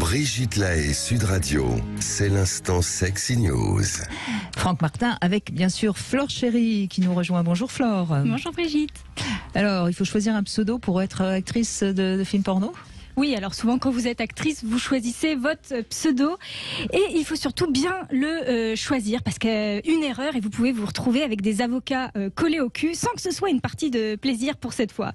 Brigitte Lahaie, Sud Radio, c'est l'instant Sexy News. Franck Martin avec bien sûr Flore Chéry qui nous rejoint. Bonjour Flore. Bonjour Brigitte. Alors, il faut choisir un pseudo pour être actrice de films porno ? Oui, alors souvent quand vous êtes actrice, vous choisissez votre pseudo et il faut surtout bien le choisir parce qu'une erreur et vous pouvez vous retrouver avec des avocats collés au cul sans que ce soit une partie de plaisir pour cette fois.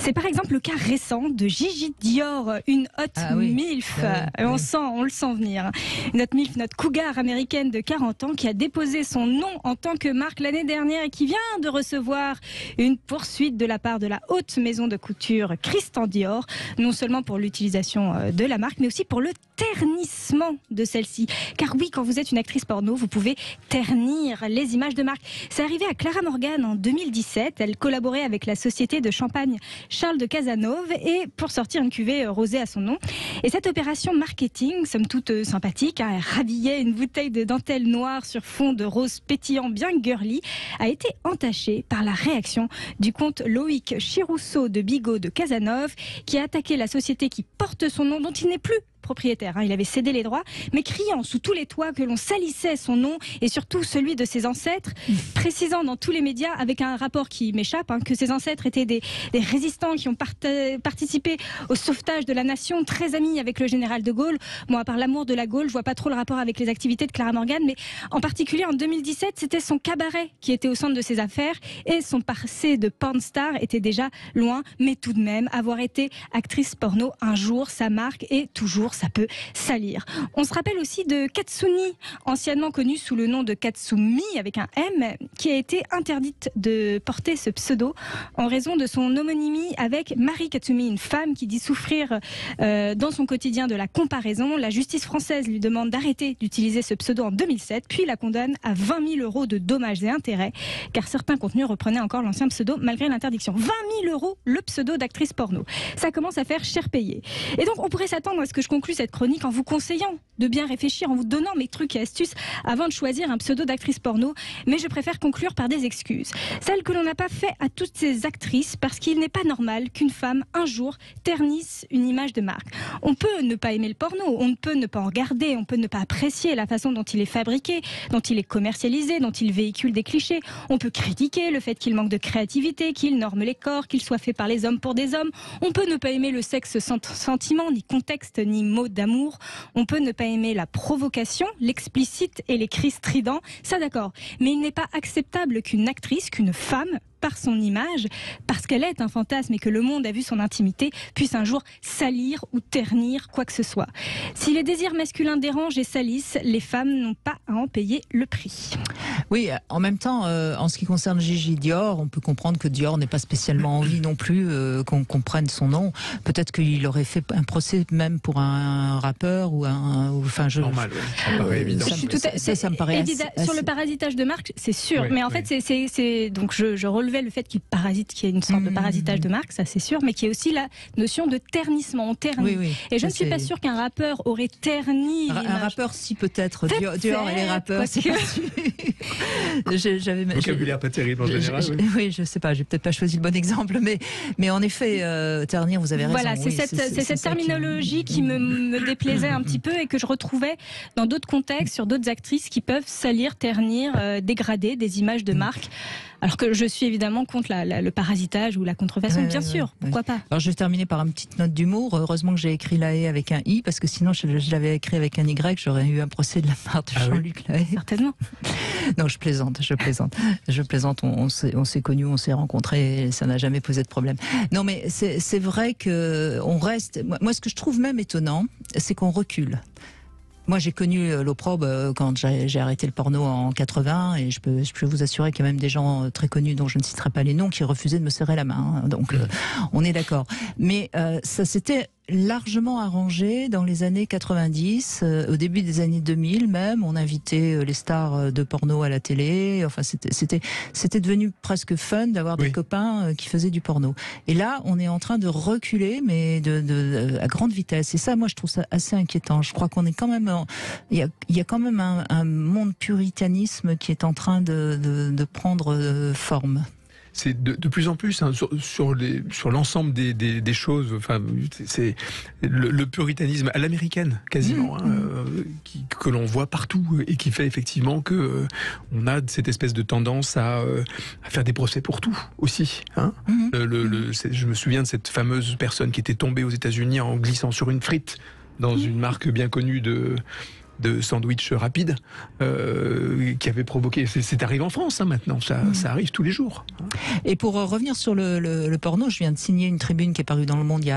C'est par exemple le cas récent de Gigi Dior, une hot MILF. On le sent venir. Notre MILF, notre cougar américaine de 40 ans qui a déposé son nom en tant que marque l'année dernière et qui vient de recevoir une poursuite de la part de la haute maison de couture Christian Dior, non seulement pour l'utilisation de la marque, mais aussi pour le ternissement de celle-ci. Car oui, quand vous êtes une actrice porno, vous pouvez ternir les images de marque. C'est arrivé à Clara Morgan en 2017. Elle collaborait avec la société de champagne Charles de Cazenove et pour sortir une cuvée rosée à son nom. Et cette opération marketing, somme toute sympathique, elle rhabillait une bouteille de dentelle noire sur fond de rose pétillant bien girly, a été entachée par la réaction du comte Loïc Chirousseau de Bigot de Cazenove qui a attaqué la société qui porte son nom, dont il n'est plus propriétaire. Il avait cédé les droits, mais criant sous tous les toits que l'on salissait son nom et surtout celui de ses ancêtres, précisant dans tous les médias, avec un rapport qui m'échappe, que ses ancêtres étaient des résistants qui ont participé au sauvetage de la nation, très amis avec le général de Gaulle. Moi, à part l'amour de la Gaule, je vois pas trop le rapport avec les activités de Clara Morgan, mais en particulier en 2017, c'était son cabaret qui était au centre de ses affaires et son passé de porn star était déjà loin, mais tout de même, avoir été actrice porno un jour, ça marque et toujours ça peut salir. On se rappelle aussi de Katsuni, anciennement connue sous le nom de Katsumi avec un M, qui a été interdite de porter ce pseudo en raison de son homonymie avec Marie Katsumi, une femme qui dit souffrir dans son quotidien de la comparaison. La justice française lui demande d'arrêter d'utiliser ce pseudo en 2007, puis la condamne à 20 000 € de dommages et intérêts, car certains contenus reprenaient encore l'ancien pseudo malgré l'interdiction. 20 000 € le pseudo d'actrice porno. Ça commence à faire cher payer. Et donc on pourrait s'attendre à ce que je conclue cette chronique en vous conseillant de bien réfléchir, en vous donnant mes trucs et astuces avant de choisir un pseudo d'actrice porno, mais je préfère conclure par des excuses. Celles que l'on n'a pas fait à toutes ces actrices, parce qu'il n'est pas normal qu'une femme, un jour, ternisse une image de marque. On peut ne pas aimer le porno, on peut ne pas en regarder, on peut ne pas apprécier la façon dont il est fabriqué, dont il est commercialisé, dont il véhicule des clichés. On peut critiquer le fait qu'il manque de créativité, qu'il norme les corps, qu'il soit fait par les hommes pour des hommes. On peut ne pas aimer le sexe sans sentiment, ni contexte, ni mot d'amour. On peut ne pas aimer la provocation, l'explicite et les cris stridents, ça d'accord. Mais il n'est pas acceptable qu'une actrice, qu'une femme, par son image, parce qu'elle est un fantasme et que le monde a vu son intimité, puisse un jour salir ou ternir quoi que ce soit. Si les désirs masculins dérangent et salissent, les femmes n'ont pas à en payer le prix. Oui, en même temps, en ce qui concerne Gigi Dior, on peut comprendre que Dior n'est pas spécialement envie non plus qu'on comprenne son nom. Peut-être qu'il aurait fait un procès même pour un rappeur ou un... Normal, oui. Ça paraît évident. Ça me paraît Sur le parasitage de marque, c'est sûr. Oui, mais en fait, c'est donc je relevais le fait qu'il parasite, qu'il y ait une sorte de parasitage de marque, ça c'est sûr, mais qu'il y ait aussi la notion de ternissement. On ternit. Oui, et je ne suis pas sûre qu'un rappeur aurait terni. Un rappeur, si peut-être. Dior et les rappeurs, parce c'est que... pas sûr. Vocabulaire pas terrible en général. Oui, je sais pas, j'ai peut-être pas choisi le bon exemple, mais en effet, ternir, vous avez raison. Voilà, c'est cette terminologie qui me déplaisait un petit peu et que je retrouvais dans d'autres contextes, sur d'autres actrices qui peuvent salir, ternir, dégrader des images de marque. Alors que je suis évidemment contre le parasitage ou la contrefaçon, bien sûr, pourquoi pas. Alors je vais terminer par une petite note d'humour. Heureusement que j'ai écrit Lahaie avec un I, parce que sinon je l'avais écrit avec un Y, j'aurais eu un procès de la part de Jean-Luc Lahaie. Certainement. Non, je plaisante. On s'est connus, on s'est rencontrés, et ça n'a jamais posé de problème. Non, mais c'est vrai que on reste. Moi, ce que je trouve même étonnant, c'est qu'on recule. Moi, j'ai connu l'opprobre quand j'ai arrêté le porno en 80, et je peux vous assurer qu'il y a même des gens très connus dont je ne citerai pas les noms qui refusaient de me serrer la main. Donc, on est d'accord. Mais ça s'était largement arrangé dans les années 90, au début des années 2000 même. On invitait les stars de porno à la télé. Enfin, c'était devenu presque fun d'avoir des copains qui faisaient du porno. Et là, on est en train de reculer, mais à grande vitesse. Et ça, moi, je trouve ça assez inquiétant. Je crois qu'on est quand même, il y a quand même un monde puritanisme qui est en train de prendre forme. c'est de plus en plus hein, sur l'ensemble des choses. Enfin, c'est le puritanisme à l'américaine quasiment, que l'on voit partout et qui fait effectivement que on a cette espèce de tendance à faire des procès pour tout aussi. Hein. Je me souviens de cette fameuse personne qui était tombée aux États-Unis en glissant sur une frite dans une marque bien connue de sandwich rapide qui avait provoqué... C'est arrivé en France hein, maintenant, ça arrive tous les jours. Et pour revenir sur le porno, je viens de signer une tribune qui est parue dans Le Monde il y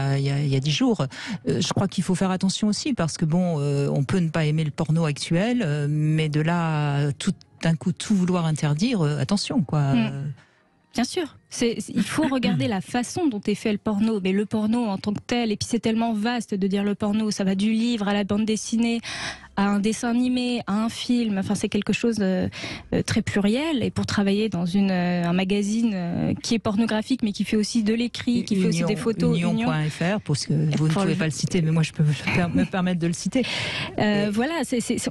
a 10 jours. Je crois qu'il faut faire attention aussi parce que on peut ne pas aimer le porno actuel, mais de là à tout d'un coup tout vouloir interdire, attention quoi. Bien sûr. Il faut regarder la façon dont est fait le porno, mais le porno en tant que tel, et puis c'est tellement vaste de dire le porno, ça va du livre à la bande dessinée, à un dessin animé, à un film, enfin c'est quelque chose de très pluriel, et pour travailler dans un magazine qui est pornographique, mais qui fait aussi de l'écrit, qui fait aussi des photos. Union.fr, parce que vous ne pouvez pas le citer, mais moi je peux me permettre de le citer. Voilà,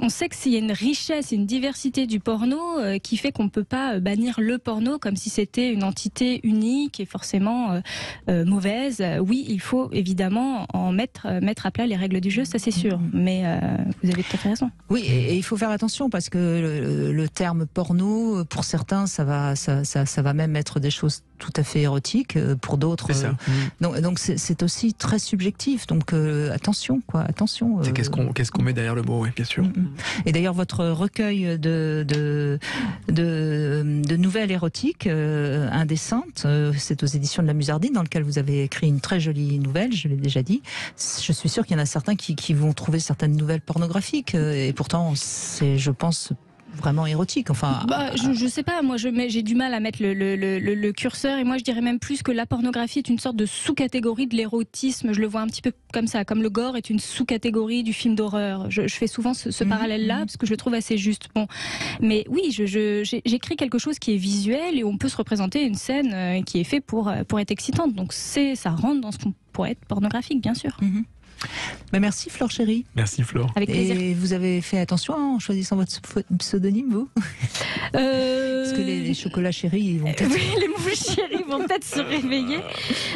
on sait qu'il y a une richesse, une diversité du porno qui fait qu'on ne peut pas bannir le porno comme si c'était une entité unique et forcément mauvaise. Oui, il faut évidemment en mettre à plat les règles du jeu, ça c'est sûr. Mais vous avez tout à fait raison. Oui, et il faut faire attention parce que le terme porno, pour certains, ça va même être des choses tout à fait érotiques. Pour d'autres, donc c'est aussi très subjectif. Donc attention, quoi. Attention. C'est qu'est-ce qu'on met derrière le mot, oui, bien sûr. Et d'ailleurs, votre recueil de nouvelles érotiques indécentes, c'est aux éditions de la Musardine, dans lequel vous avez écrit une très jolie nouvelle, je l'ai déjà dit. Je suis sûre qu'il y en a certains qui vont trouver certaines nouvelles pornographiques, et pourtant c'est, je pense, vraiment érotique. Enfin, je sais pas, moi j'ai du mal à mettre le curseur, et moi je dirais même plus que la pornographie est une sorte de sous-catégorie de l'érotisme. Je le vois un petit peu comme ça, comme le gore est une sous-catégorie du film d'horreur. Je fais souvent ce parallèle-là parce que je le trouve assez juste. Bon, mais oui, j'écris quelque chose qui est visuel et on peut se représenter une scène qui est faite pour être excitante. Donc ça rentre dans ce qu'on pourrait être pornographique, bien sûr. Merci Flore Chéry. Merci Flore. Avec plaisir. Et vous avez fait attention en choisissant votre pseudonyme, vous Parce que les chocolats chéris, ils vont peut-être... Oui, les mouches chéries vont peut-être se réveiller.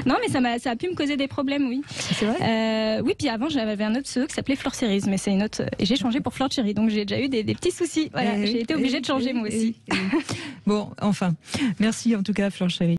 Non, mais ça a pu me causer des problèmes, oui. C'est vrai oui, puis avant, j'avais un autre pseudo qui s'appelait Flore Chérise, mais c'est une autre... Et j'ai changé pour Flore Chéry, donc j'ai déjà eu des petits soucis. Voilà, j'ai été obligée de changer, moi aussi. Bon, enfin, merci en tout cas Flore Chéry.